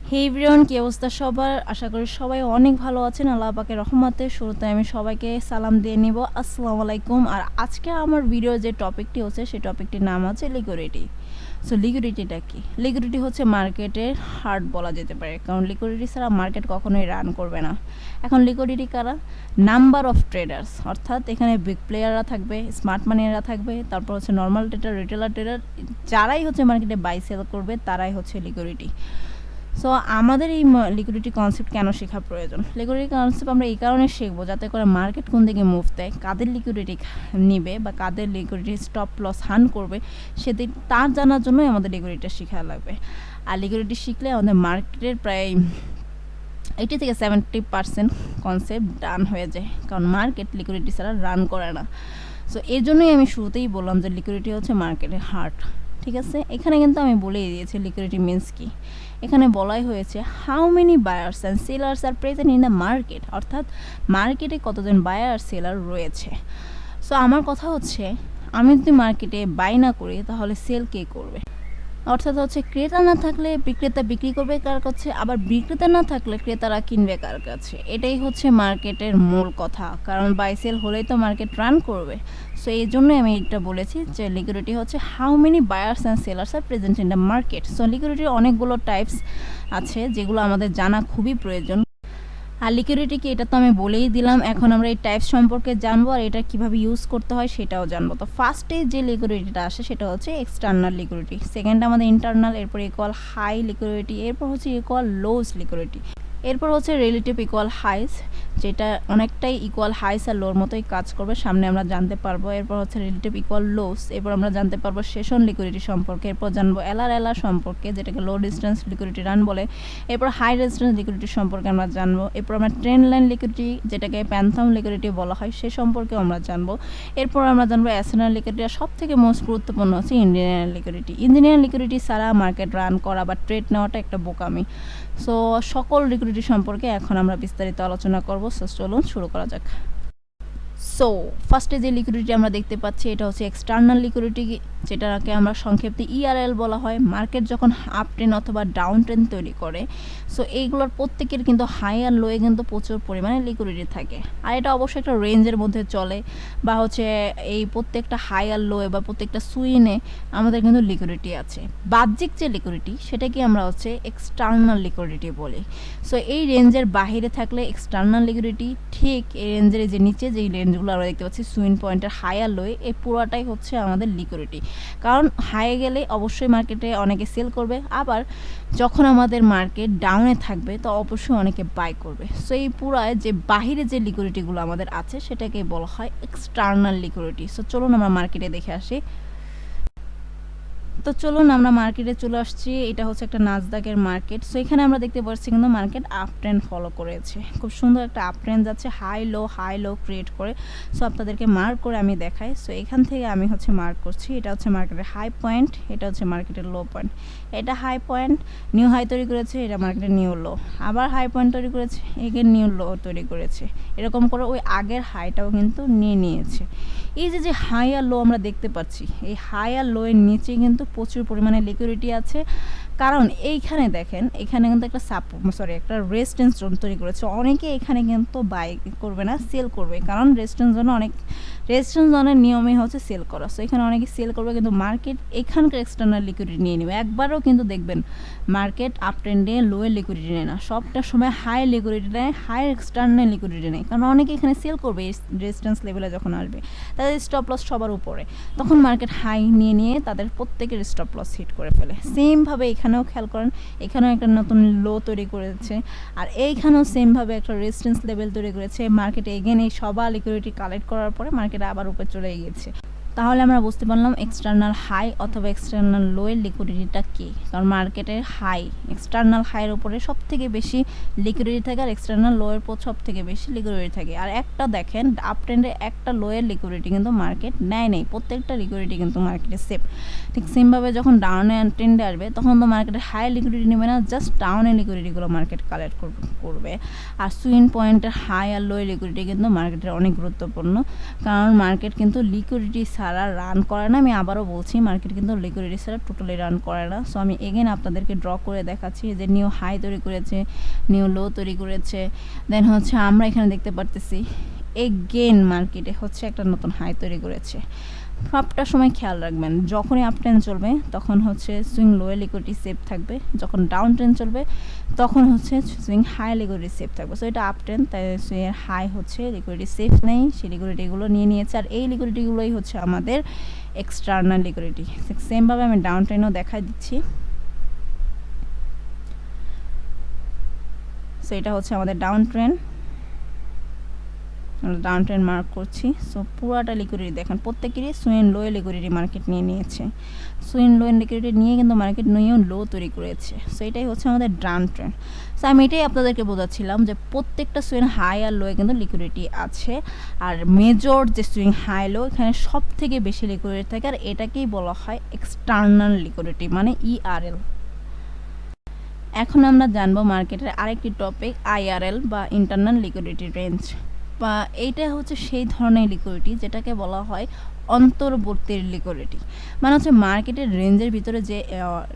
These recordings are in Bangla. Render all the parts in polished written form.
হে এভরিওয়ান, কি অবস্থা সবার? আশা করি সবাই অনেক ভালো আছেন। আল্লাহ পাকের রহমতে শুরুতে আমি সবাইকে সালাম দিয়ে নিব, আসসালামু আলাইকুম। আর আজকে আমার ভিডিও যে টপিকটি হচ্ছে সেই টপিকটির নাম হচ্ছে লিকুইডিটি। সো লিকুইডিটিটা কি? লিকুইডিটি হচ্ছে মার্কেটের হার্ট বলা যেতে পারে, কারণ লিকুইডিটি ছাড়া মার্কেট কখনোই রান করবে না। এখন লিকুইডিটি কারা? নাম্বার অফ ট্রেডার্স, অর্থাৎ এখানে বিগ প্লেয়াররা থাকবে, স্মার্ট মানিরা থাকবে, তারপর হচ্ছে নর্মাল ট্রেডার, রিটেলার ট্রেডার, যারাই হচ্ছে মার্কেটে বাই সেল করবে তারাই হচ্ছে লিকুইডিটি। সো আমাদের এই লিকুইডিটি কনসেপ্ট কেন শেখা প্রয়োজন? লিকুইডিটি কনসেপ্ট আমরা এই কারণে শিখবো যাতে করে মার্কেট কোন দিকে মুভ দেয়, কাদের লিকুইডিটি নিবে বা কাদের লিকুইডিটি স্টপ লস হান করবে, সেদিন তার জানার জন্যই আমাদের লিকুইডিটিটা শেখা লাগবে। আর লিকুইডিটি শিখলে আমাদের মার্কেটের প্রায় 80 থেকে 70% কনসেপ্ট ডান হয়ে যায়, কারণ মার্কেট লিকুইডিটি ছাড়া রান করে না। সো এর জন্যই আমি শুরুতেই বললাম যে লিকুইডিটি হচ্ছে মার্কেটের হার্ট। ঠিক আছে, এখানে কিন্তু আমি বলেই দিয়েছি লিকুইডিটি মিন্স কি। এখানে বলাই হয়েছে how many buyers and sellers are present in the market, অর্থাৎ মার্কেটে কতজন বায়ার আর সেলার রয়েছে। সো আমার কথা হচ্ছে, আমি যদি মার্কেটে বাই না করি তাহলে সেল কে করবে? অর্থাৎ হচ্ছে ক্রেতা না থাকলে বিক্রেতা বিক্রি করবে কার কাছে, আবার বিক্রেতা না থাকলে ক্রেতারা কিনবে কার কাছে। এটাই হচ্ছে মার্কেটের মূল কথা, কারণ বাই সেল হলেই তো মার্কেট রান করবে। সো এই জন্যই আমি এটা বলেছি যে লিকুইডিটি হচ্ছে how many buyers and sellers are present in the market. So লিকুইডিটির অনেকগুলো টাইপস আছে যেগুলো আমাদের জানা খুবই প্রয়োজন। আর লিকুইডিটি কি এটা তো আমি বলেই দিলাম, এখন আমরা এই টাইপস সম্পর্কে জানবো আর এটা কিভাবে ইউজ করতে হয় সেটাও জানবো। তো ফার্স্টে যে লিকুইডিটিটা আসে সেটা হচ্ছে এক্সটার্নাল লিকুইডিটি, সেকেন্ড আমাদের ইন্টারনাল, এরপর ইকুয়াল হাই লিকুইডিটি, এরপর হচ্ছে ইকুয়াল লোস লিকুইডিটি, এরপর হচ্ছে রিলেটিভ ইকুয়াল হাইস, যেটা অনেকটাই ইকুয়াল হাইস আর লোর মতোই কাজ করবে, সামনে আমরা জানতে পারবো। এরপর হচ্ছে রিলেটিভ ইকুয়াল লোস, এরপর আমরা জানতে পারবো সেশন লিকুইডিটি সম্পর্কে, এরপর জানবো এলআর সম্পর্কে যেটাকে লো ডিস্টেন্স লিকুইডিটি রান বলে, এরপর হাই ডিস্টেন্স লিকুইডিটি সম্পর্কে আমরা জানবো, এরপর আমরা ট্রেন্ড লাইন লিকুইডিটি যেটাকে প্যান্থাম লিকুইডিটি বলা হয় সে সম্পর্কে আমরা জানবো, এরপর আমরা জানবো অ্যাসেনাল লিকুইডিটি। আর সব থেকে মোস্ট গুরুত্বপূর্ণ হচ্ছে ইঞ্জিনিয়ার লিকুইডিটি। ইঞ্জিনিয়ার লিকুইডিটি ছাড়া মার্কেট রান করা বা ট্রেড নেওয়াটা একটা বোকামি। সো সকল লিকুইডিটি সম্পর্কে এখন আমরা বিস্তারিত আলোচনা করব। সো চলুন শুরু করা যাক। সো ফার্স্টে যে লিকুইডিটি আমরা দেখতে পাচ্ছি এটা হচ্ছে এক্সটার্নাল লিকুইডিটি, যেটাকে আমরা সংক্ষেপে ইআরএল বলা হয়। মার্কেট যখন আপ ট্রেন অথবা ডাউন ট্রেন তৈরি করে, সো এইগুলোর প্রত্যেকের কিন্তু হাই আর লোয়ে কিন্তু প্রচুর পরিমাণে লিকুইডিটি থাকে। আর এটা অবশ্যই একটা রেঞ্জের মধ্যে চলে, বা হচ্ছে এই প্রত্যেকটা হাই আর লোয়ে বা প্রত্যেকটা সুইনে আমাদের কিন্তু লিকুইডিটি আছে। বাহ্যিক যে লিকুইডিটি সেটাকে আমরা হচ্ছে এক্সটার্নাল লিকুইডিটি বলি। সো এই রেঞ্জের বাহিরে থাকলে এক্সটার্নাল লিকুইডিটি, ঠিক এই রেঞ্জের যে নিচে যেই রেঞ্জগুলো আমরা দেখতে পাচ্ছি সুইং পয়েন্টের হাই আর লোয়ে, এই পুরোটাই হচ্ছে আমাদের লিকুইডিটি। কারণ হাইয়ে গেলে অবশ্যই মার্কেটে অনেকে সেল করবে, আবার যখন আমাদের মার্কেট ডাউনে থাকবে তো অবশ্যই অনেকে বাই করবে। সো এই পুরায় যে বাহিরে যে লিকুইডিটিগুলো আমাদের আছে সেটাকে বলা হয় এক্সটার্নাল লিকুইডিটি। সো চলুন আমরা মার্কেটে দেখে আসি। তো চলুন আমরা মার্কেটে চলে আসছি, এটা হচ্ছে একটা নাসদাকের মার্কেট। সো এখানে আমরা দেখতে পাচ্ছি কিন্তু মার্কেট আপ ট্রেন্ড ফলো করেছে, খুব সুন্দর একটা আপ ট্রেন্ড যাচ্ছে, হাই লো ক্রিয়েট করে। সো আপনাদেরকে মার্ক করে আমি দেখাই। সো এখান থেকে আমি হচ্ছে মার্ক করছি, এটা হচ্ছে মার্কেটের হাই পয়েন্ট, এটা হচ্ছে মার্কেটের লো পয়েন্ট। এটা হাই পয়েন্ট, নিউ হাই তৈরি করেছে, এটা মার্কেটের নিউ লো, আবার হাই পয়েন্ট তৈরি করেছে, এগেন নিউ লো তৈরি করেছে, এরকম করে ওই আগের হাইটাও কিন্তু নিয়ে নিয়েছে। এই যে হাই আর লো আমরা দেখতে পাচ্ছি, এই হাই আর লো এর নিচে কিন্তু প্রচুর পরিমাণে লিকুইডিটি আছে, কারণ এইখানে দেখেন এখানে কিন্তু একটা রেজিস্ট্যান্স জোন তৈরি করেছে। অনেকে এখানে কিন্তু বাই করবে না, সেল করবে, কারণ রেজিস্ট্যান্স জোনের নিয়মই হচ্ছে সেল করা। সো এখানে অনেকে সেল করবে, কিন্তু মার্কেট এখানকার এক্সটার্নাল লিকুইডিটি নিয়ে নেবে। একবারও কিন্তু দেখবেন মার্কেট আপ ট্রেন্ডে লোয়ের লিকুইডিটি নেয় না, সবটা সময় হাই লিকুইডিটি নেয়, হাই এক্সটার্নাল লিকুইডিটি নেয়, কারণ অনেকে এখানে সেল করবে রেজিস্ট্যান্স লেভেলে যখন আসবে, তাদের স্টপ লস সবার উপরে, তখন মার্কেট হাই নিয়ে তাদের প্রত্যেকের স্টপ লস হিট করে ফেলে। সেমভাবে এখানেও খেয়াল করেন, এখানেও একটা নতুন লো তৈরি করেছে, আর এইখানেও সেমভাবে একটা রেজিস্ট্যান্স লেভেল তৈরি করেছে। মার্কেটে এগেন এই সবার লিকুইডিটি কালেক্ট করার পরে মার্কেট আবার উপরে চলে গিয়েছে। তাহলে আমরা বুঝতে পারলাম এক্সটার্নাল হাই অথবা এক্সটার্নাল লোয়ের লিকুইডিটিটা কী। কারণ মার্কেটের হাই, এক্সটার্নাল হাইয়ের উপরে সব থেকে বেশি লিকুইডিটি থাকে, আর এক্সটার্নাল লোয়ের পর সব থেকে বেশি লিকুইডিটি থাকে। আর একটা দেখেন আপ ট্রেন্ডে একটা লোয়ের লিকুইডিটি কিন্তু মার্কেট নেয়, প্রত্যেকটা লিকুইডিটি কিন্তু মার্কেটে সেফ। ঠিক সেমভাবে যখন ডাউনে ট্রেন্ডে আসবে তখন তো মার্কেটের হাই লিকুইডিটি নেবে না, জাস্ট ডাউনের লিকুইডিটিগুলো মার্কেট কালেক্ট করবে। আর সুইং পয়েন্টের হাই আর লোয়ের লিকুইডিটি কিন্তু মার্কেটের অনেক গুরুত্বপূর্ণ, কারণ মার্কেট কিন্তু লিকুইডিটি ছাড়া ছাড়া রান করে না। আমি আবারও বলছি, মার্কেট কিন্তু লিকুইডিটি ছাড়া টোটালি রান করে না। সো আমি এগেন আপনাদেরকে ড্র করে দেখাচ্ছি যে নিউ হাই তৈরি করেছে, নিউ লো তৈরি করেছে, দেন হচ্ছে আমরা এখানে দেখতে পারতেছি এগেন মার্কেটে হচ্ছে একটা নতুন হাই তৈরি করেছে। সবটা সময় খেয়াল রাখবেন, যখনই আপ ট্রেন্ড চলবে তখন হচ্ছে সুইং লোয়ে লিকুইডিটি সেফ থাকবে, যখন ডাউন ট্রেন্ড চলবে তখন হচ্ছে সুইং হাই লিকুইডিটি সেফ থাকবে। সো এটা আপ ট্রেন্ড, তাই সুইংয়ের হাই হচ্ছে লিকুইডিটি সেফ নেই, সেই লিকুইডিটিগুলো নিয়ে নিয়েছে। আর এই লিকুইডিটিগুলোই হচ্ছে আমাদের এক্সটার্নাল লিকুইডিটি। সেমভাবে আমি ডাউন ট্রেন্ডও দেখাই দিচ্ছি। সো এটা হচ্ছে আমাদের ডাউন ট্রেন্ড, আমরা ডাউন ট্রেন্ড মার্ক করছি। সো পুরাটা লিকুইডিটি দেখেন, প্রত্যেকেরই সুইং লোয়ে লিকুইডিটি মার্কেট নিয়ে নিয়েছে। সুইং লো লিকুইডিটি নিয়ে কিন্তু মার্কেট নিয়েও লো তৈরি করেছে। সো এটাই হচ্ছে আমাদের ডাউন ট্রেন্ড। সো আমি এটাই আপনাদেরকে বোঝাচ্ছিলাম যে প্রত্যেকটা সুইং হাই আর লোয়ে কিন্তু লিকুইডিটি আছে, আর মেজর যে সুইং হাই লো এখানে সব থেকে বেশি লিকুইডিটি থাকে, আর এটাকেই বলা হয় এক্সটার্নাল লিকুইডিটি মানে ইআরএল। এখন আমরা জানবো মার্কেটের আরেকটি টপিক, আইআরএল বা ইন্টারনাল লিকুইডিটি রেঞ্জ। বা এইটা হচ্ছে সেই ধরনের লিকুইডিটি যেটাকে বলা হয় অন্তর্বর্তীর লিকুইডিটি, মানে হচ্ছে মার্কেটের রেঞ্জের ভিতরে যে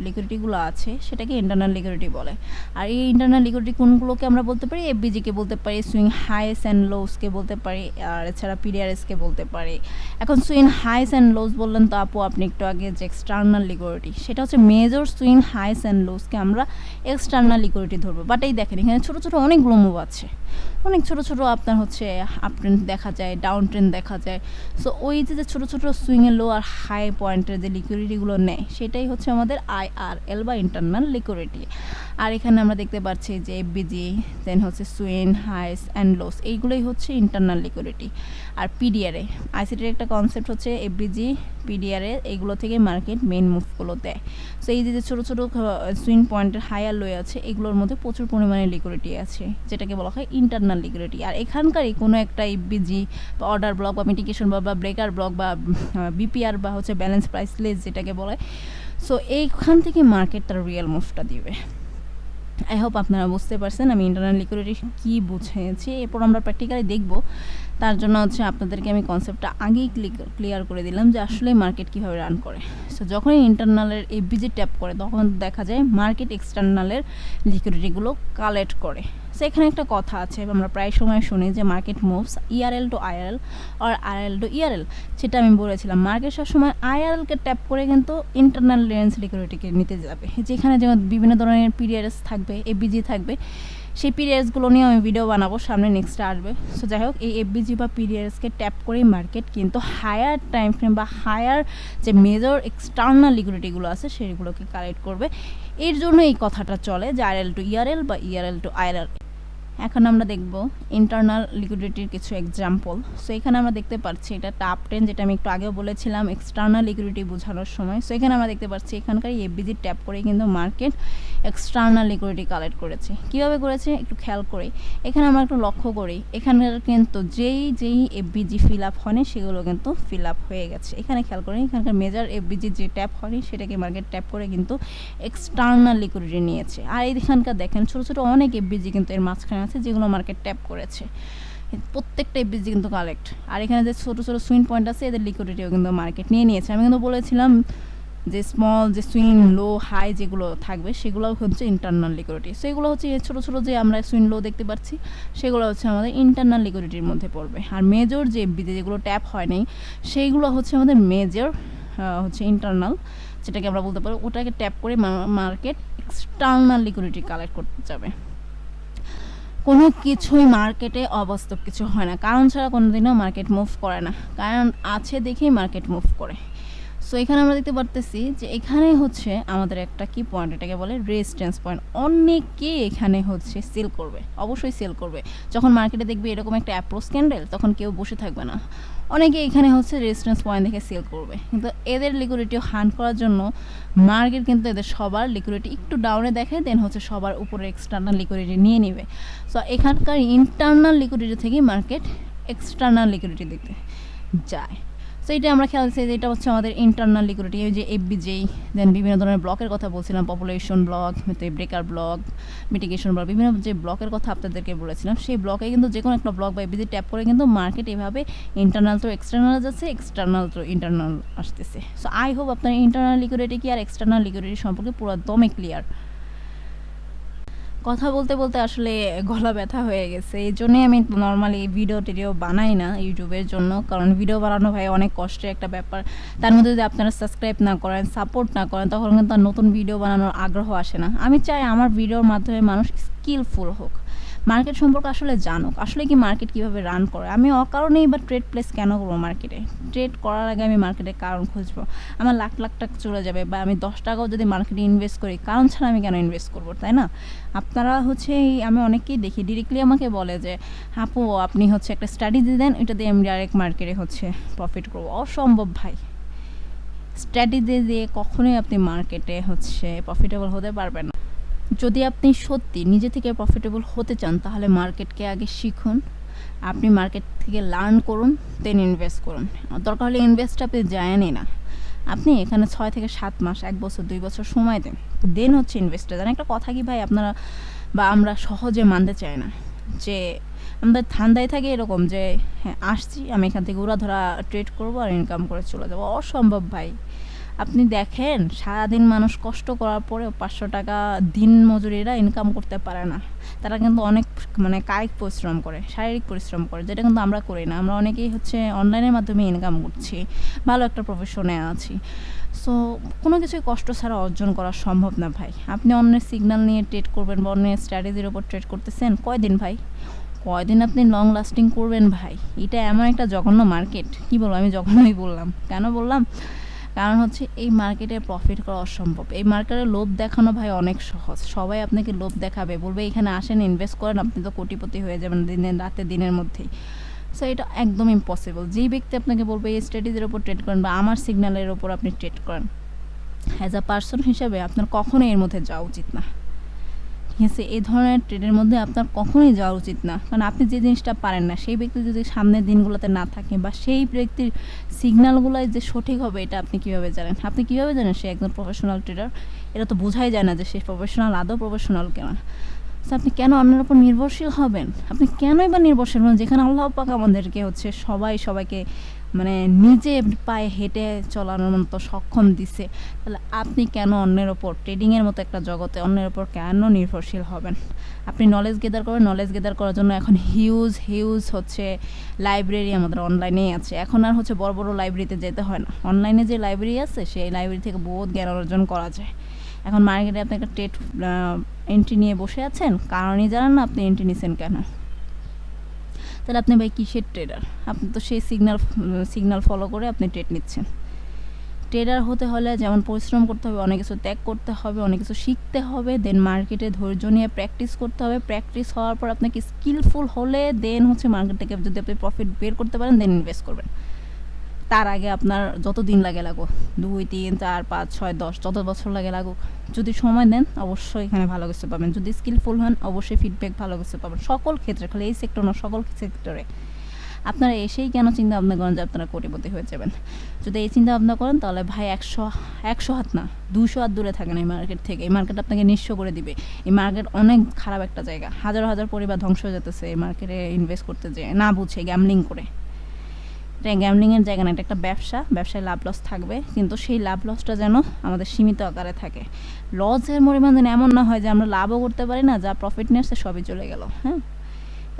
লিকুইডিটিগুলো আছে সেটাকে ইন্টারনাল লিকুইডিটি বলে। আর এই ইন্টারনাল লিকুইডিটি কোনগুলোকে আমরা বলতে পারি, এফবিজিকে বলতে পারি, সুইং হাইস অ্যান্ড লোসকে বলতে পারি, আর এছাড়া পিডিআরএসকে বলতে পারি। এখন সুইং হাইস অ্যান্ড লোস বললেন তো আপু আপনি একটু আগে, যে এক্সটার্নাল লিকুইডিটি সেটা হচ্ছে মেজর সুইং হাইস অ্যান্ড লোসকে আমরা এক্সটার্নাল লিকুইডিটি ধরবো। বাট এই দেখেন এখানে ছোটো ছোটো অনেকগুলো মুভ আছে, অনেক ছোটো ছোটো আপনার হচ্ছে আপ ট্রেন্ড দেখা যায়, ডাউন ট্রেন্ড দেখা যায়। সো ওই যে ছোটো ছোটো সুইংয়ের লো আর হাই পয়েন্টের যে লিকুইডিটিগুলো নেয় সেটাই হচ্ছে আমাদের আইআরএল বা ইন্টারনাল লিকুইডিটি। আর এখানে আমরা দেখতে পাচ্ছি যে এফবিজি, দেন হচ্ছে সুইং হাইস অ্যান্ড লোস, এইগুলোই হচ্ছে ইন্টারনাল লিকুইডিটি। আর পিডিআরএ, আইসিটির একটা কনসেপ্ট হচ্ছে এফবিজি পিডিআরএ, এইগুলো থেকে মার্কেট মেন মুভগুলো দেয়। সো এই যে ছোটো ছোটো সুইং পয়েন্টের হাই আর লো আছে এগুলোর মধ্যে প্রচুর পরিমাণে লিকুইডিটি আছে, যেটাকে বলা হয় ইন্টারনাল লিকুইডিটি। আর এখানকারই কোনো একটা এফবিজি বা অর্ডার ব্লক বা মিটিগেশন বা ব্রেকার ব্লক বা বিপিআর বা হচ্ছে ব্যালেন্স প্রাইসলেস যেটাকে বলে, সো এইখান থেকে মার্কেট তার রিয়েল মুভটা দিবে। আই হোপ আপনারা বুঝতে পারছেন আমি ইন্টারনাল লিকুইডিটি কী বুঝেছি। এরপর আমরা প্র্যাকটিক্যালি দেখব, তার জন্য হচ্ছে আপনাদেরকে আমি কনসেপ্টটা আগেই ক্লিয়ার করে দিলাম যে আসলে মার্কেট কীভাবে রান করে। সো যখনই ইন্টারনালের এফবিজি ট্যাপ করে তখন দেখা যায় মার্কেট এক্সটার্নালের লিকুইডিটিগুলো কালেক্ট করে। সো এখানে একটা কথা আছে, আমরা প্রায় সময় শুনি যে market moves ERL to IRL আর আইআরএল টু ইআরএল। সেটা আমি বলেছিলাম, মার্কেট সবসময় আইআরএলকে ট্যাপ করে কিন্তু ইন্টারনাল রেঞ্জ লিকুইডিটিকে নিতে যাবে। যেখানে যেমন বিভিন্ন ধরনের পিডিআরএস থাকবে, এফবিজি থাকবে, সেই পিডিআরএসগুলো নিয়ে আমি ভিডিও বানাবো, সামনে নেক্সটে আসবে। সো যাই হোক, এই এফবিজি বা পিডিআরএসকে ট্যাপ করেই মার্কেট কিন্তু হায়ার টাইম ফ্রেম বা হায়ার যে মেজর এক্সটার্নাল লিকুইডিটিগুলো আছে সেগুলোকে কালেক্ট করবে। এর জন্য এই কথাটা চলে যে আইআরএল টু ইআরএল বা ইআরএল টু আইআরএল। এখন আমরা দেখব ইন্টারনাল লিকুইডিটির কিছু এক্সাম্পল। সো এখানে আমরা দেখতে পাচ্ছি এটা টাপ টেন, যেটা আমি একটু আগেও বলেছিলাম এক্সটার্নাল লিকুইডিটি বোঝানোর সময়। সো এখানে আমরা দেখতে পাচ্ছি এখানকার এফবিজি ট্যাপ করে কিন্তু মার্কেট এক্সটার্নাল লিকুইডিটি কালেক্ট করেছে। কীভাবে করেছে একটু খেয়াল করি, এখানে আমরা একটু লক্ষ্য করি, এখানের কিন্তু যেই এফবিজি ফিল আপ হয়নি সেগুলো কিন্তু ফিল আপ হয়ে গেছে। এখানে খেয়াল করি এখানকার মেজর এফবিজি যে ট্যাপ হয়নি সেটাকে মার্কেট ট্যাপ করে কিন্তু এক্সটার্নাল লিকুইডিটি নিয়েছে। আর এইখানকার দেখেন ছোটো ছোটো অনেক এফবিজি কিন্তু এর মাঝখানে আছে যেগুলো মার্কেট ট্যাপ করেছে, প্রত্যেকটা এফবিজি কিন্তু কালেক্ট। আর এখানে যে ছোটো ছোটো সুইং পয়েন্ট আছে এদের লিকুইডিটিও কিন্তু মার্কেট নিয়ে নিয়েছে। আমি কিন্তু বলেছিলাম যে স্মল যে সুইং লো হাই যেগুলো থাকবে সেগুলো হচ্ছে ইন্টারনাল লিকুইডিটি। সো এগুলো হচ্ছে ছোটো ছোটো যে আমরা সুইং লো দেখতে পাচ্ছি সেগুলো হচ্ছে আমাদের ইন্টারনাল লিকুইডিটির মধ্যে পড়বে। আর মেজর যে এফবিজি যেগুলো ট্যাপ হয় নাই সেইগুলো হচ্ছে আমাদের মেজর হচ্ছে ইন্টারনাল, যেটাকে আমরা বলতে পারি ওটাকে ট্যাপ করে মার্কেট এক্সটার্নাল লিকুইডিটি কালেক্ট করতে যাবে। কোনো কিছুই মার্কেটে অবাস্তব কিছু হয় না, কারণ ছাড়া কোনোদিনও মার্কেট মুভ করে না, কারণ আছে দেখেই মার্কেট মুভ করে। সো এখানে আমরা দেখতে পারতেছি যে এখানে হচ্ছে আমাদের একটা কি পয়েন্ট, এটাকে বলে রেজিস্ট্যান্স পয়েন্ট। অনেকে এখানে হচ্ছে সেল করবে, অবশ্যই সেল করবে। যখন মার্কেটে দেখবে এরকম একটা অ্যাপ্রোচ ক্যান্ডেল তখন কেউ বসে থাকবে না, অনেকে এখানে হচ্ছে রেজিস্ট্যান্স পয়েন্ট দেখে সেল করবে। কিন্তু এদের লিকুইডিটি হান্ট করার জন্য মার্কেট কিন্তু এদের সবার লিকুইডিটি একটু ডাউনে দেখে, দেন হচ্ছে সবার উপরে এক্সটার্নাল লিকুইডিটি নিয়ে নেবে। সো এখানকার ইন্টারনাল লিকুইডিটি থেকে মার্কেট এক্সটার্নাল লিকুইডিটি দেখতে যায়। সো এটা আমরা খেয়াল করছি যে এটা হচ্ছে আমাদের ইন্টারনাল লিকুইডিটি, এই যে এফবিজেই, দেন বিভিন্ন ধরনের ব্লকের কথা বলছিলাম, population block, breaker block, mitigation block, বিভিন্ন যে ব্লকের কথা আপনাদেরকে বলেছিলাম, সেই ব্লকে কিন্তু যে কোনো একটা ব্লক বা এফবিজি ট্যাপ করে কিন্তু মার্কেট এভাবে ইন্টারনাল তো এক্সটার্নাল যাচ্ছে, এক্সটার্নাল তো ইন্টারনাল আসতেছে। সো আই হোপ আপনার ইন্টারনাল লিকুইডিটি কি আর এক্সটার্নাল লিকুইডিটি সম্পর্কে পুরো দমে ক্লিয়ার। কথা বলতে বলতে আসলে গলা ব্যথা হয়ে গেছে, এই জন্যই আমি নর্মালি ভিডিও টিডিও বানাই না ইউটিউবের জন্য, কারণ ভিডিও বানানো ভাই অনেক কষ্টের একটা ব্যাপার। তার মধ্যে যদি আপনারা সাবস্ক্রাইব না করেন, সাপোর্ট না করেন, তখন কিন্তু আর নতুন ভিডিও বানানোর আগ্রহ আসে না। আমি চাই আমার ভিডিওর মাধ্যমে মানুষ স্কিলফুল হোক, মার্কেট সম্পর্কে আসলে জানুক, আসলে কি মার্কেট কীভাবে রান করে। আমি অকারণেই বা ট্রেড প্লেস কেন করবো মার্কেটে? ট্রেড করার আগে আমি মার্কেটের কারণ খুঁজবো। আমার লাখ লাখ টাকা চলে যাবে, বা আমি 10 টাকাও যদি মার্কেটে ইনভেস্ট করি, কারণ ছাড়া আমি কেন ইনভেস্ট করবো, তাই না? আপনারা হচ্ছে আমি অনেককেই দেখি ডিরেক্টলি আমাকে বলে যে আপু আপনি হচ্ছে একটা স্টাডি দিয়ে দেন, এটা দিয়ে আমি ডাইরেক্ট মার্কেটে হচ্ছে প্রফিট করবো। অসম্ভব ভাই, স্টাডি দিয়ে কখনোই আপনি মার্কেটে হচ্ছে প্রফিটেবল হতে পারবেন না। যদি আপনি সত্যি নিজে থেকে প্রফিটেবল হতে চান, তাহলে মার্কেটকে আগে শিখুন, আপনি মার্কেট থেকে লার্ন করুন, দেন ইনভেস্ট করুন। দরকার হলে ইনভেস্টটা আপনি জানেনই না, আপনি এখানে 6 থেকে 7 মাস, 1 বছর, 2 বছর সময় দেন হচ্ছে ইনভেস্টটা দেন। একটা কথা কি ভাই, আপনারা বা আমরা সহজে মানতে চাই না যে আমাদের ধান্দায় থাকে এরকম যে হ্যাঁ আসছি আমি এখান থেকে উড়াধরা ট্রেড করবো আর ইনকাম করে চলে যাবো। অসম্ভব ভাই। আপনি দেখেন সারাদিন মানুষ কষ্ট করার পরেও 500 টাকা দিন মজুরিরা ইনকাম করতে পারে না। তারা কিন্তু অনেক কায়িক পরিশ্রম করে, শারীরিক পরিশ্রম করে, যেটা কিন্তু আমরা করি না। আমরা অনেকেই হচ্ছে অনলাইনের মাধ্যমে ইনকাম করছি, ভালো একটা প্রফেশনে আছি। সো কোনো কিছুই কষ্ট ছাড়া অর্জন করা সম্ভব না ভাই। আপনি অন্যের সিগন্যাল নিয়ে ট্রেড করবেন বা অন্যের স্ট্র্যাটেজির ওপর ট্রেড করতেছেন, কয়দিন ভাই, কয়দিন আপনি লং লাস্টিং করবেন ভাই? এটা এমন একটা জঘন্য মার্কেট, কি বলবো, আমি জঘন্যই বললাম। কেন বললাম? কারণ হচ্ছে এই মার্কেটে প্রফিট করা অসম্ভব। এই মার্কেটে লোভ দেখানো ভাই অনেক সহজ, সবাই আপনাকে লোভ দেখাবে, বলবে এখানে আসেন ইনভেস্ট করেন, আপনি তো কোটিপতি হয়ে যাবেন দিনের মধ্যেই। সো এটা একদম ইম্পসিবল। যেই ব্যক্তি আপনাকে বলবে এই স্ট্র্যাটেজির ওপর ট্রেড করেন বা আমার সিগন্যালের ওপর আপনি ট্রেড করেন, অ্যাজ আ পার্সন হিসাবে আপনার কখনোই এর মধ্যে যাওয়া উচিত না। ঠিক আছে, এই ধরনের ট্রেডের মধ্যে আপনার কখনোই যাওয়া উচিত না, কারণ আপনি যে জিনিসটা পারেন না, সেই ব্যক্তি যদি সামনের দিনগুলোতে না থাকে বা সেই ব্যক্তির সিগন্যালগুলোই যে সঠিক হবে, এটা আপনি কীভাবে জানেন? আপনি কীভাবে জানেন সে একজন প্রফেশনাল ট্রেডার? এটা তো বোঝাই যায় না যে সে প্রফেশনাল, আদৌ প্রফেশনাল কেনা। তো আপনি কেন আপনার উপর নির্ভরশীল হবেন? আপনি কেনই বা নির্ভরশীল হবেন, যেখানে আল্লাহ পাক আমাদেরকে হচ্ছে সবাইকে নিজে পায়ে হেঁটে চলানোর মতো সক্ষম দিছে, তাহলে আপনি কেন অন্যের ওপর, ট্রেডিংয়ের মতো একটা জগতে অন্যের ওপর কেন নির্ভরশীল হবেন? আপনি নলেজ গেদার করবেন, নলেজ গেদার করার জন্য এখন হিউজ হচ্ছে লাইব্রেরি আমাদের অনলাইনেই আছে। এখন আর হচ্ছে বড় বড় লাইব্রেরিতে যেতে হয় না, অনলাইনে যে লাইব্রেরি আছে সেই লাইব্রেরি থেকে বহুত জ্ঞান অর্জন করা যায়। এখন মার্কেটে আপনি একটা ট্রেড এন্ট্রি নিয়ে বসে আছেন, কারণই জানেন না আপনি এন্ট্রি নিছেন কেন, তাহলে আপনি ভাই কিসের ট্রেডার? আপনি তো সেই সিগন্যাল ফলো করে আপনি ট্রেড নিচ্ছেন। ট্রেডার হতে হলে যেমন পরিশ্রম করতে হবে, অনেক কিছু ত্যাগ করতে হবে, অনেক কিছু শিখতে হবে, দেন মার্কেটে ধৈর্য নিয়ে প্র্যাকটিস করতে হবে। প্র্যাকটিস হওয়ার পর আপনাকে স্কিলফুল হলে দেন হচ্ছে মার্কেট থেকে যদি আপনি প্রফিট বের করতে পারেন, দেন ইনভেস্ট করবেন। তার আগে আপনার যত দিন লাগুক, 2, 3, 4, 5, 6, 10 যত বছর লাগুক, যদি সময় দেন অবশ্যই এখানে ভালো কিছু পাবেন। যদি স্কিলফুল হন অবশ্যই ফিডব্যাক ভালো কিছু পাবেন, সকল ক্ষেত্রে, খালি এই সেক্টর না, সকল সেক্টরে। আপনারা এসেই কেন চিন্তা ভাবনা করেন যে আপনারা কোটিপতি হয়ে যাবেন? যদি এই চিন্তা ভাবনা করেন তাহলে ভাই 100 হাত না 200 হাত দূরে থাকেন এই মার্কেট থেকে। এই মার্কেট আপনাকে নিঃস্ব করে দিবে। এই মার্কেট অনেক খারাপ একটা জায়গা, হাজার পরিবার ধ্বংস হয়ে যেতেছে এই মার্কেটে ইনভেস্ট করতে যেয়ে, না বুঝে গ্যামলিং করে। এটা গ্যামলিংয়ের জায়গা না, এটা একটা ব্যবসায় লাভ লস থাকবে, কিন্তু সেই লাভ লসটা যেন আমাদের সীমিত আকারে থাকে। লসের পরিমাণ যেন এমন না হয় যে আমরা লাভও করতে পারি না, যা প্রফিট নিয়ে আসছে সবই চলে গেল। হ্যাঁ,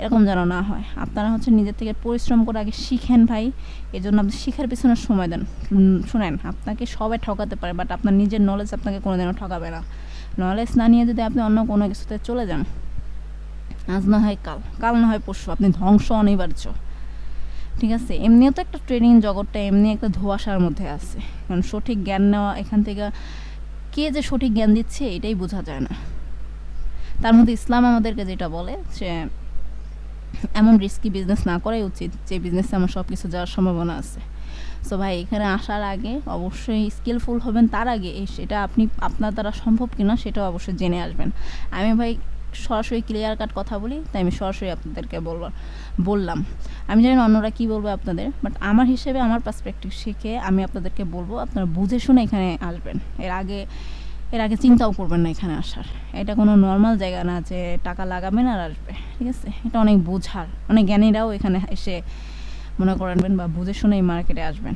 এরকম যেন না হয়। আপনারা হচ্ছে নিজের থেকে পরিশ্রম করে আগে শিখেন ভাই, এই জন্য আপনি শিখার পিছনে সময় দেন। শুনেন, আপনাকে সবাই ঠকাতে পারে, বাট আপনার নিজের নলেজ আপনাকে কোনোদিনও ঠকাবে না। নলেজ না নিয়ে যদি আপনি অন্য কোনো কিছুতে চলে যান, আজ না হয় কাল না হয় পরশু, আপনি ধ্বংস অনিবার্য। ঠিক আছে, এমনিও তো একটা ট্রেডিং জগৎটা এমনি একটা ধোঁয়াশার মধ্যে আছে, কারণ সঠিক জ্ঞান নেওয়া, এখান থেকে কে যে সঠিক জ্ঞান দিচ্ছে এটাই বোঝা যায় না। তার মধ্যে ইসলাম আমাদেরকে যেটা বলে যে এমন রিস্কি বিজনেস না করাই উচিত যে বিজনেসে আমার সব কিছু যাওয়ার সম্ভাবনা আছে। সো ভাই, এখানে আসার আগে অবশ্যই স্কিলফুল হবেন, তার আগে সেটা আপনার দ্বারা সম্ভব কিনা সেটাও অবশ্যই জেনে আসবেন। আমি ভাই সরাসরি ক্লিয়ার কাট কথা বলি, তাই আমি সরাসরি আপনাদেরকে বললাম। আমি জানি না অন্যরা কী বলবো আপনাদের, বাট আমার হিসেবে আমার পার্সপেক্টিভ শিখে আমি আপনাদেরকে বলবো আপনারা বুঝে শুনে এখানে আসবেন। এর আগে চিন্তাও করবেন না এখানে আসার। এটা কোনো নর্মাল জায়গা না যে টাকা লাগাবেন আর আসবে, ঠিক আছে? এটা অনেক বোঝার, অনেক জ্ঞানীরাও এখানে এসে মনে করবেন বা বুঝে শুনে এই মার্কেটে আসবেন,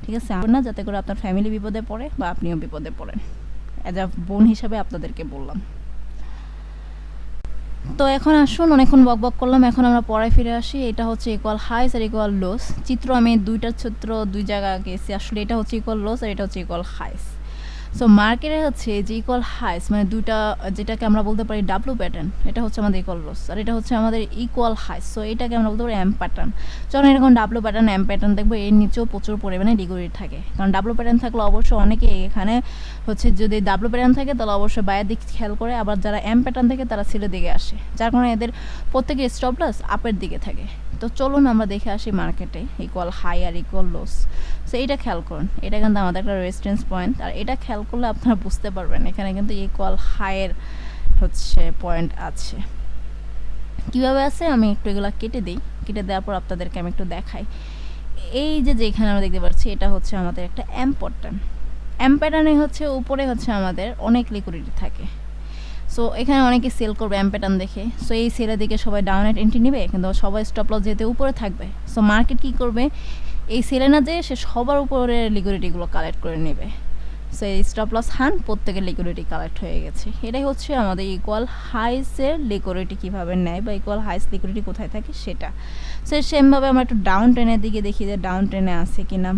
ঠিক আছে? না যাতে করে আপনার ফ্যামিলি বিপদে পড়ে বা আপনিও বিপদে পড়েন। অ্যাজ আ বোন হিসাবে আপনাদেরকে বললাম। তো এখন আসুন, অনেকক্ষণ বক করলাম, এখন আমরা পড়ায় ফিরে আসি। এটা হচ্ছে ইকুয়াল হাইস আর ইকুয়াল লোস চিত্র। আমি দুইটা চিত্র দুই জায়গা গেছি। আসলে এটা হচ্ছে ইকুয়াল লোস আর এটা হচ্ছে ইকুয়াল হাইস। সো মার্কেটে হচ্ছে যে ইকুয়াল হাইস মানে দুইটা, যেটাকে আমরা বলতে পারি ডাব্লু প্যাটার্ন, এটা হচ্ছে আমাদের ইকুয়াল লোস, আর এটা হচ্ছে আমাদের ইকুয়াল হাইস। সো এটাকে আমরা বলতে পারি এম প্যাটার্ন। যখন এরকম ডাব্লু প্যাটার্ন এম প্যাটার্ন দেখবো, এর নিচেও প্রচুর পরিমাণে লিকুইডিটি থাকে। কারণ ডাব্লু প্যাটার্ন থাকলে অবশ্যই অনেকে এখানে হচ্ছে, যদি ডাব্লু প্যাটার্ন থাকে তাহলে অবশ্যই বাইরের দিক খেয়াল করে, আবার যারা এম প্যাটার্ন থাকে তারা সেলের দিকে আসে, যার কারণে এদের প্রত্যেকের স্টপ লস আপের দিকে থাকে। তো চলুন আমরা দেখে আসি মার্কেটে ইকুয়াল হাই আর ইকুয়াল লোস। সো এইটা খেয়াল করুন, এটা কিন্তু আমাদের একটা রেজিস্ট্যান্স পয়েন্ট, আর এটা খেয়াল করলে আপনারা বুঝতে পারবেন এখানে কিন্তু ইকুয়াল হাইয়ের হচ্ছে পয়েন্ট আছে। কীভাবে আছে আমি একটু এগুলো কেটে দিই, কেটে দেওয়ার পর আপনাদেরকে আমি একটু দেখাই। এই যে যেখানে আমরা দেখতে পাচ্ছি এটা হচ্ছে আমাদের একটা এম প্যাটার্ন। এম প্যাটার্নে হচ্ছে উপরে হচ্ছে আমাদের অনেক লিকুইডিটি থাকে। সো এখানে অনেকে সেল করবে এম প্যাটার্ন দেখে। সো এই সেলের দিকে সবাই ডাউন এট এন্ট্রি নেবে, কিন্তু সবাই স্টপ লস যেতে উপরে থাকবে। সো মার্কেট কী করবে, এই সেলে না যে সে সবার উপরে লিকুইডিটিগুলো কালেক্ট করে নেবে। সো এই স্টপ লস হান প্রত্যেকের লিকুইডিটি কালেক্ট হয়ে গেছে। এটাই হচ্ছে আমাদের ইকুয়াল হাইসের লিকুইডিটি কীভাবে নেয় বা ইকুয়াল হাইস লিকুইডিটি কোথায় থাকে সেটা। সো সেমভাবে আমরা একটু ডাউন ট্রেনের দিকে দেখি যে ডাউন ট্রেনে আছে কিনা।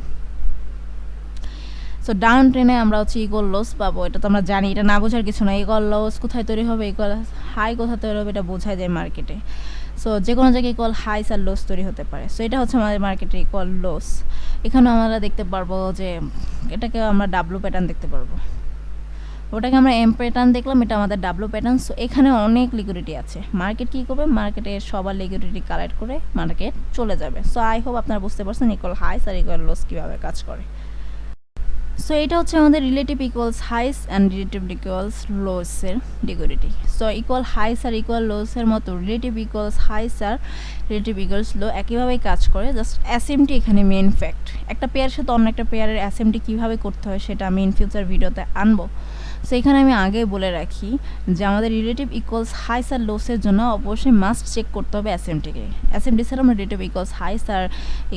সো ডাউন ট্রেনে আমরা হচ্ছে ইকুয়াল লস পাবো, এটা তো আমরা জানি, এটা না বোঝার কিছু না। ইকুয়াল লস কোথায় তৈরি হবে, ইকুয়াল হাই কোথায় তৈরি হবে, এটা বোঝা যায় মার্কেটে। সো যে কোনো জায়গায় ইকুয়াল হাইস আর লস তৈরি হতে পারে। সো এটা হচ্ছে আমাদের মার্কেটে ইকুয়াল লস। এখানে আমরা দেখতে পারবো যে এটাকে আমরা ডাব্লু প্যাটার্ন দেখতে পারবো, ওটাকে আমরা এম প্যাটার্ন দেখলাম, এটা আমাদের ডাব্লু প্যাটার্ন। সো এখানে অনেক লিকুইডিটি আছে। মার্কেট কী করবে, মার্কেটে সবার লিকুইডিটি কালেক্ট করে মার্কেট চলে যাবে। সো আই হোপ আপনারা বুঝতে পারছেন ইকুয়াল হাইস আর ইকুয়াল লস কীভাবে কাজ করে। সো এটা হচ্ছে আমাদের relative equals highs and relative equals লোসের লিকুইডিটি। সো ইকুয়াল হাইস আর ইকুয়াল লোসের মতো রিলেটিভ ইকুয়ালস হাইস আর রিলেটিভ ইকুয়ালস লো একইভাবেই কাজ করে, জাস্ট অ্যাসেমটি এখানে মেন ফ্যাক্ট। একটা পেয়ারের সাথে অন্য একটা পেয়ারের অ্যাসেমটি কীভাবে করতে হয় সেটা আমি ইন ফিউচার ভিডিওতে আনবো। সো এখানে আমি আগে বলে রাখি যে আমাদের রিলেটিভ ইকুয়ালস হাইস আর লোসের জন্য অবশ্যই মাস্ট চেক করতে হবে অ্যাসেমটিকে। অ্যাসেমটি ছাড়া আমরা রিলেটিভ ইকুয়ালস হাইস আর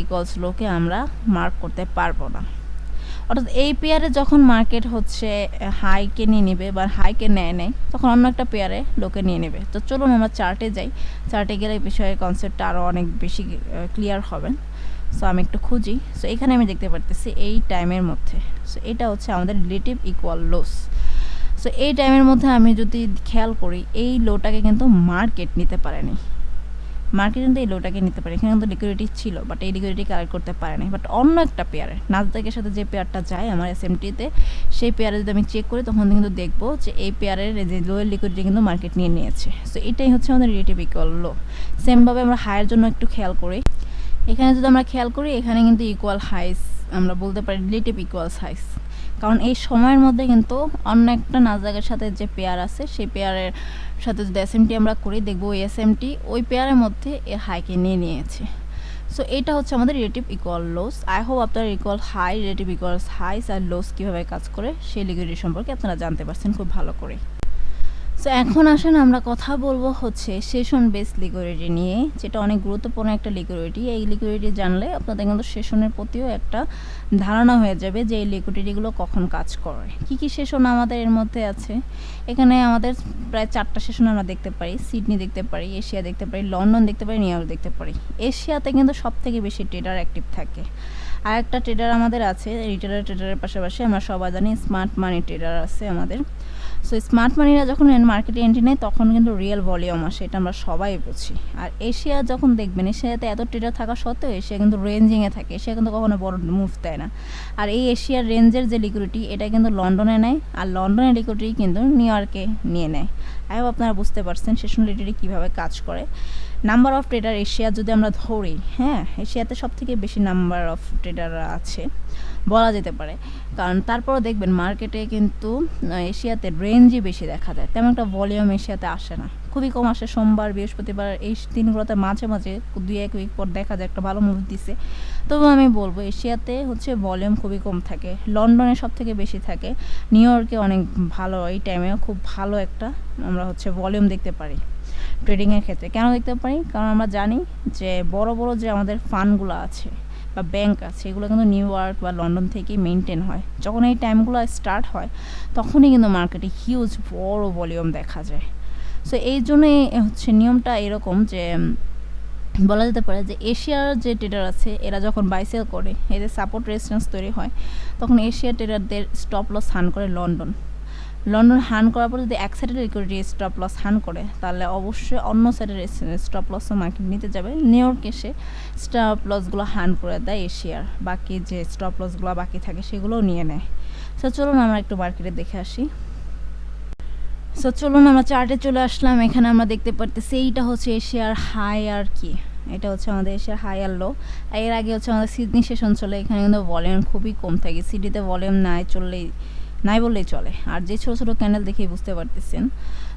ইকুয়ালস লোকে আমরা মার্ক করতে পারবো না। অর্থাৎ এই পেয়ারে যখন মার্কেট হচ্ছে হাইকে নিয়ে নেবে বা হাইকে নেয় তখন অন্য একটা পেয়ারে লোকে নিয়ে নেবে। তো চলুন আমরা চার্টে যাই, চার্টে গেলে এই বিষয়ের কনসেপ্টটা আরও অনেক বেশি ক্লিয়ার হবে। সো আমি একটু খুঁজি। সো এখানে আমি দেখতে পারতেছি এই টাইমের মধ্যে, সো এটা হচ্ছে আমাদের রিলেটিভ ইকুয়াল লোস। সো এই টাইমের মধ্যে আমি যদি খেয়াল করি এই লোটাকে কিন্তু মার্কেট নিতে পারেনি, মার্কেট কিন্তু এই লোটাকে নিতে পারে। এখানে কিন্তু লিকুইডিটি ছিল, বাট এই লিকুইডিটি কালেক্ট করতে পারে না। বাট অন্য একটা পেয়ারে নাসদাকের সাথে যে পেয়ারটা যায় আমার এসএমটিতে, সেই পেয়ারে যদি আমি চেক করি তখন কিন্তু দেখবো যে এই পেয়ারের যে লোয়ের লিকুইডিটি কিন্তু মার্কেট নিয়ে নিয়েছে। সো এটাই হচ্ছে আমাদের রিলেটিভ ইকুয়াল লো। সেমভাবে আমরা হাইয়ের জন্য একটু খেয়াল করি, এখানে যদি আমরা খেয়াল করি এখানে কিন্তু ইকুয়াল হাইস আমরা বলতে পারি রিলেটিভ ইকুয়ালস হাইস, কারণ এই সময়ের মধ্যে কিন্তু অন্য একটা নাসদাকের সাথে যে পেয়ার আছে সেই পেয়ারের সাথে যদি এসএমটি আমরা করি দেখবো ওই এসএমটি ওই পেয়ারের মধ্যে এর হাইকে নিয়ে নিয়েছে। সো এটা হচ্ছে আমাদের relative equal lose. I hope আপনারা equal high, relative equals highs আর লোস কীভাবে কাজ করে সেই লিকুইডিটি সম্পর্কে আপনারা জানতে পারছেন খুব ভালো করে। সো এখন আসেন আমরা কথা বলবো হচ্ছে সেশন বেস লিকুইডিটি নিয়ে, যেটা অনেক গুরুত্বপূর্ণ একটা লিকুইডিটি। এই লিকুইডিটি জানলে আপনাদের কিন্তু সেশনের প্রতিও একটা ধারণা হয়ে যাবে যে এই লিকুইডিটিগুলো কখন কাজ করে। কি কি সেশন আমাদের এর মধ্যে আছে, এখানে আমাদের প্রায় 4টা সেশন আমরা দেখতে পারি। সিডনি দেখতে পারি, এশিয়া দেখতে পারি, লন্ডন দেখতে পারি, নিউ ইয়র্ক দেখতে পারি। এশিয়াতে কিন্তু সবথেকে বেশি ট্রেডার অ্যাক্টিভ থাকে। আর একটা ট্রেডার আমাদের আছে ট্রেডারের পাশাপাশি আমরা সবাই জানি স্মার্ট মানি ট্রেডার আছে আমাদের। সো স্মার্ট মানিরা যখন মার্কেটে এন্ট্রি নেয় তখন কিন্তু রিয়েল ভলিউম আসে, এটা আমরা সবাই বুঝি। আর এশিয়া যখন দেখবেন, এশিয়াতে এত ট্রেডার থাকা সত্ত্বেও এশিয়া কিন্তু রেঞ্জিংয়ে থাকে, এশিয়া কিন্তু কখনো বড় মুভ দেয় না। আর এই এশিয়ার রেঞ্জের যে লিকুইডিটি এটা কিন্তু লন্ডনে নেয়, আর লন্ডনের লিকুইডিটি কিন্তু নিউ ইয়র্কে নিয়ে নেয়। আই হোপ আপনারা বুঝতে পারছেন সেশন লিকুইডিটি কীভাবে কাজ করে। নাম্বার অফ ট্রেডার এশিয়া যদি আমরা ধরি, হ্যাঁ এশিয়াতে সবথেকে বেশি নাম্বার অফ ট্রেডাররা আছে। বলা যেতে পারে। কারণ তারপরও দেখবেন মার্কেটে কিন্তু এশিয়াতে রেঞ্জই বেশি দেখা যায়, তেমন একটা ভলিউম এশিয়াতে আসে না, খুবই কম আসে। সোমবার বৃহস্পতিবার এই দিনগুলোতে মাঝে মাঝে 2-1 উইক পর দেখা যায় একটা ভালো মুভ দিছে। তবু আমি বলবো এশিয়াতে হচ্ছে ভলিউম খুবই কম থাকে, লন্ডনে সব থেকে বেশি থাকে, নিউ ইয়র্কে অনেক ভালো, এই টাইমে খুব ভালো একটা আমরা হচ্ছে ভলিউম দেখতে পারি ট্রেডিংয়ের ক্ষেত্রে। কেন দেখতে পারি? কারণ আমরা জানি যে বড় বড় যে আমাদের ফান্ডগুলো আছে বা ব্যাংক আছে এগুলো কিন্তু নিউ ইয়র্ক বা লন্ডন থেকেই মেনটেন হয়। যখন এই টাইমগুলো স্টার্ট হয় তখনই কিন্তু মার্কেটে হিউজ বড় ভলিউম দেখা যায়। সো এই জন্যই হচ্ছে নিয়মটা এরকম যে বলা যেতে পারে যে এশিয়ার যে ট্রেডার আছে এরা যখন বাই সেল করে, এদের সাপোর্ট রেজিস্ট্যান্স তৈরি হয়, তখন এশিয়ার ট্রেডারদের স্টপ লস হান করে লন্ডন। লন্ডন হান করার পর যদি এক সাইডের লিকুইডিটি স্টপ লস হান করে, তাহলে অবশ্যই অন্য সাইডের স্টপ লসও মার্কেট নিতে যাবে। নিউ ইয়র্ক এসে স্টপ লসগুলো হান করে দেয় এশিয়ার, বাকি যে স্টপ লসগুলো বাকি থাকে সেগুলোও নিয়ে নেয়। সো চলুন আমরা একটু মার্কেটে দেখে আসি। সো চলুন আমরা চার্টে চলে আসলাম। এখানে আমরা দেখতে পারতেছি এইটা হচ্ছে এশিয়ার হাই আর কি, এটা হচ্ছে আমাদের এশিয়ার হাই আর লো। এর আগে হচ্ছে আমাদের সিডনি সেশন চলে, এখানে কিন্তু ভলিউম খুবই কম থাকে, সিটিতে ভলিউম নাই বললেই চলে। আর যে ছোটো ছোটো ক্যান্ডেল দেখেই বুঝতে পারতেছেন।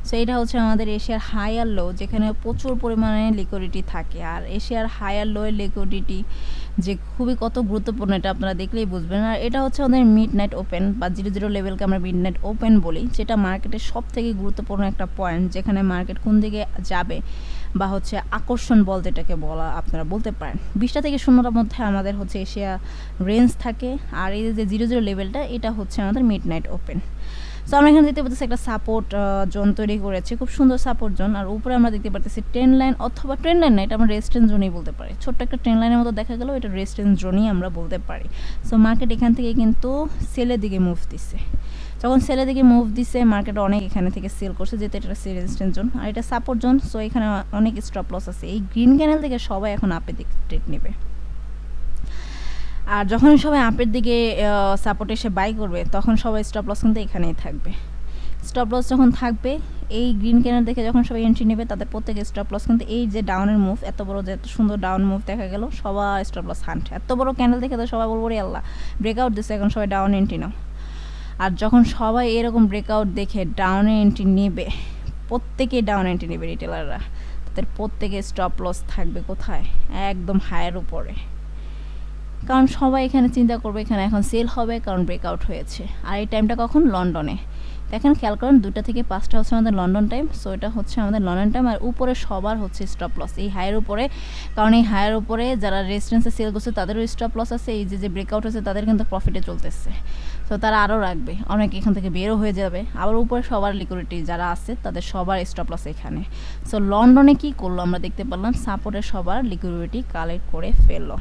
সো এটা হচ্ছে আমাদের এশিয়ার হাই আর লো, যেখানে প্রচুর পরিমাণে লিকুইডিটি থাকে। আর এশিয়ার হাই আর লো এর লিকুইডিটি যে খুবই কত গুরুত্বপূর্ণ এটা আপনারা দেখলেই বুঝবেন। আর এটা হচ্ছে আমাদের মিড নাইট ওপেন বা 0-0 লেভেলকে আমরা মিড নাইট ওপেন বলি, যেটা মার্কেটের সব থেকে গুরুত্বপূর্ণ একটা পয়েন্ট, যেখানে মার্কেট কোন দিকে যাবে বা হচ্ছে আকর্ষণ বল যেটাকে বলা আপনারা বলতে পারেন। 20টা থেকে 0টার মধ্যে আমাদের হচ্ছে এশিয়া রেঞ্জ থাকে। আর এই যে 0-0 লেভেলটা এটা হচ্ছে আমাদের মিড নাইট ওপেন। সো আমরা এখানে দেখতে পাচ্ছি একটা সাপোর্ট জোন তৈরি করেছে, খুব সুন্দর সাপোর্ট জোন। আর উপরে আমরা দেখতে পাচ্ছি ট্রেন লাইন, অথবা ট্রেন লাইন না, এটা আমরা রেজিস্ট্যান্স জোনই বলতে পারি। ছোট্ট একটা ট্রেন লাইনের মতো দেখা গেল, এটা রেজিস্ট্যান্স জোনই আমরা বলতে পারি। সো মার্কেট এখান থেকে কিন্তু সেলের দিকে মুভ দিচ্ছে। যখন সেলের দিকে মুভ দিচ্ছে মার্কেট অনেক এখানে থেকে সেল করছে, যেহেতু এটা রেজিস্ট্যান্স জোন আর এটা সাপোর্ট জোন। সো এখানে অনেক স্টপ লস আছে। এই গ্রিন ক্যানেল থেকে সবাই এখন আপের দিকে ট্রেড নেবে। আর যখন সবাই আপের দিকে সাপোর্ট এসে বাই করবে, তখন সবাই স্টপ লস কিন্তু এখানেই থাকবে। স্টপ লস যখন থাকবে, এই গ্রিন ক্যান্ডেল দেখে যখন সবাই এন্ট্রি নেবে, তাদের প্রত্যেকের স্টপ লস কিন্তু এই যে ডাউনের মুভ, এত বড় যে এত সুন্দর ডাউন মুভ দেখা গেল, সবাই স্টপ লস হান্ট। এত বড় ক্যান্ডেল দেখে তো সবাই বলবো রে আল্লাহ, ব্রেকআউট দিচ্ছে, এখন সবাই ডাউন এন্ট্রি নাও। আর যখন সবাই এরকম ব্রেকআউট দেখে ডাউনে এন্ট্রি নেবে, প্রত্যেকেই ডাউন এন্ট্রি নেবে রিটেলাররা, তাদের প্রত্যেকের স্টপ লস থাকবে কোথায়? একদম হায়ের উপরে। কারণ সবাই এখানে চিন্তা করবে এখানে এখন সেল হবে, কারণ ব্রেকআউট হয়েছে। আর এই টাইমটা কখন? লন্ডনে। দেখেন খেয়াল করেন, 2টা থেকে 5টা হচ্ছে আমাদের লন্ডন টাইম। সো এটা হচ্ছে আমাদের লন্ডন টাইম। আর উপরে সবার হচ্ছে স্টপ লস এই হাইয়ের উপরে, কারণ এই হাইয়ের উপরে যারা রেজিস্ট্যান্সে সেল করছে তাদেরও স্টপ লস আছে। এই যে ব্রেকআউট হচ্ছে তাদের কিন্তু প্রফিটে চলতেছে, তো তারা আরও রাখবে, অনেক এখান থেকে বেরও হয়ে যাবে। আবার উপরে সবার লিকুইডিটি যারা আছে তাদের সবার স্টপ লস এখানে। সো লন্ডনে কি করলো আমরা দেখতে পারলাম, সাপোর্টে সবার লিকুইডিটি কালেক্ট করে ফেললো।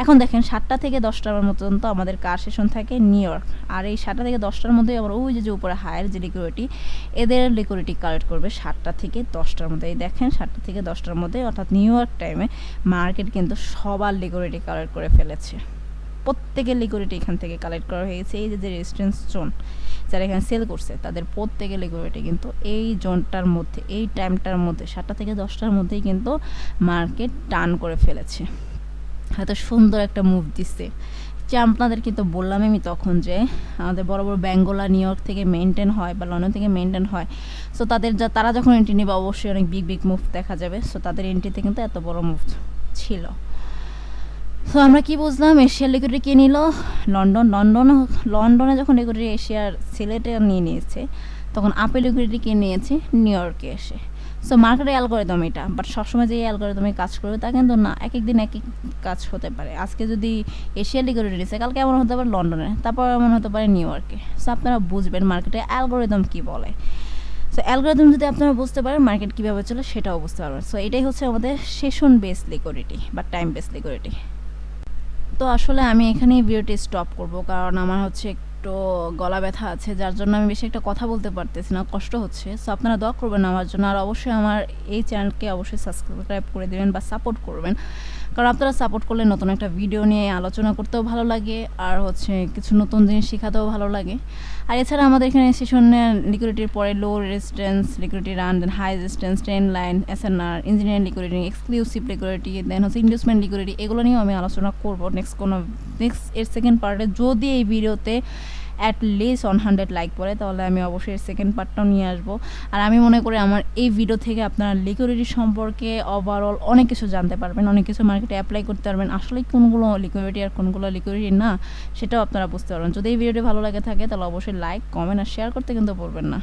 এখন দেখেন 7টা থেকে 10টার মতো আমাদের কার সেশন থাকে নিউ ইয়র্ক। আর এই 7টা থেকে 10টার মধ্যে আবার ওই যে উপরে হায়ার যে লিকুইডিটি, এদের লিকুইডিটি কালেক্ট করবে 7টা থেকে 10টার মধ্যে। এই দেখেন 7টা থেকে 10টার মধ্যে, অর্থাৎ নিউ ইয়র্ক টাইমে মার্কেট কিন্তু সবার লিকুইডিটি কালেক্ট করে ফেলেছে। প্রত্যেকের লিকুইডিটি এখান থেকে কালেক্ট করা হয়ে গেছে। এই যে রেজিস্ট্যান্স জোন যারা এখানে সেল করছে তাদের প্রত্যেকের লিকুইডিটি কিন্তু এই জোনটার মধ্যে, এই টাইমটার মধ্যে 7টা থেকে 10টার মধ্যেই কিন্তু মার্কেট টার্ন করে ফেলেছে। হয়তো সুন্দর একটা মুভ দিচ্ছে, যে আপনাদের কিন্তু বললাম আমি তখন যে আমাদের বড় বড় ব্যাঙ্গলা নিউ ইয়র্ক থেকে মেনটেন হয় বা লন্ডন থেকে মেনটেন হয়। সো তারা যখন এন্ট্রি নেবে অবশ্যই অনেক বিগ মুভ দেখা যাবে। সো তাদের এন্ট্রিতে কিন্তু এত বড় মুভ ছিল। সো আমরা কি বুঝলাম, এশিয়ার লিকুইডিটি কে নিল? লন্ডনে যখন লিকুইডিটি এশিয়ার সিলেটে নিয়ে নিয়েছে, তখন আপের লিকুইডিটি কে নিয়েছে? নিউ ইয়র্কে এসে। সো মার্কেটের অ্যালগরিদম এটা, বাট সবসময় যে এই অ্যালগরিদমে কাজ করবে তা কিন্তু না, এক এক দিন এক এক কাজ হতে পারে। আজকে যদি এশিয়ার লিকুইডিটি নিচ্ছে, কালকে এমন হতে পারে লন্ডনে, তারপর এমন হতে পারে নিউ ইয়র্কে। সো আপনারা বুঝবেন মার্কেটের অ্যালগরিদম কী বলে। সো অ্যালগরিদম যদি আপনারা বুঝতে পারেন মার্কেট কীভাবে চলে সেটাও বুঝতে পারবেন। সো এটাই হচ্ছে আমাদের সেশন বেস লিকুইডিটি বা টাইম বেস লিকুইডিটি। তো আসলে আমি এখানেই ভিডিওটি স্টপ করব, কারণ আমার হচ্ছে একটু গলা ব্যথা আছে, যার জন্য আমি বেশি একটা কথা বলতে পারতেছি না, কষ্ট হচ্ছে। সো আপনারা দোয়া করবেন আমার জন্য। আর অবশ্যই আমার এই চ্যানেলকে অবশ্যই সাবস্ক্রাইব করে দেবেন বা সাপোর্ট করবেন, কারণ আপনারা সাপোর্ট করলে নতুন একটা ভিডিও নিয়ে আলোচনা করতেও ভালো লাগে, আর হচ্ছে কিছু নতুন জিনিস শেখাতেও ভালো লাগে। আর এছাড়া আমাদের এখানে সেশনে লিকুইডিটির পরে low resistance liquidity run, then high resistance, trend line, SNR, engineering liquidity, exclusive liquidity, then হচ্ছে ইনভেস্টমেন্ট লিকুইডিটি, এগুলো নিয়েও আমি আলোচনা করবো নেক্সট এর সেকেন্ড পার্টে। যদি এই ভিডিওতে অ্যাটলিস্ট 100 লাইক পড়ে তাহলে আমি অবশ্যই সেকেন্ড পার্টটাও নিয়ে আসবো। আর আমি মনে করি আমার এই ভিডিও থেকে আপনারা লিকুইডিটি সম্পর্কে ওভারঅল অনেক কিছু জানতে পারবেন, অনেক কিছু মার্কেটে অ্যাপ্লাই করতে পারবেন, আসলে কোনগুলো লিকুইডিটি আর কোনগুলো লিকুইডিটি না সেটাও আপনারা বুঝতে পারবেন। যদি এই ভিডিওটি ভালো লাগে থাকে তাহলে অবশ্যই লাইক, কমেন্ট আর শেয়ার করতে কিন্তু ভুলবেন না।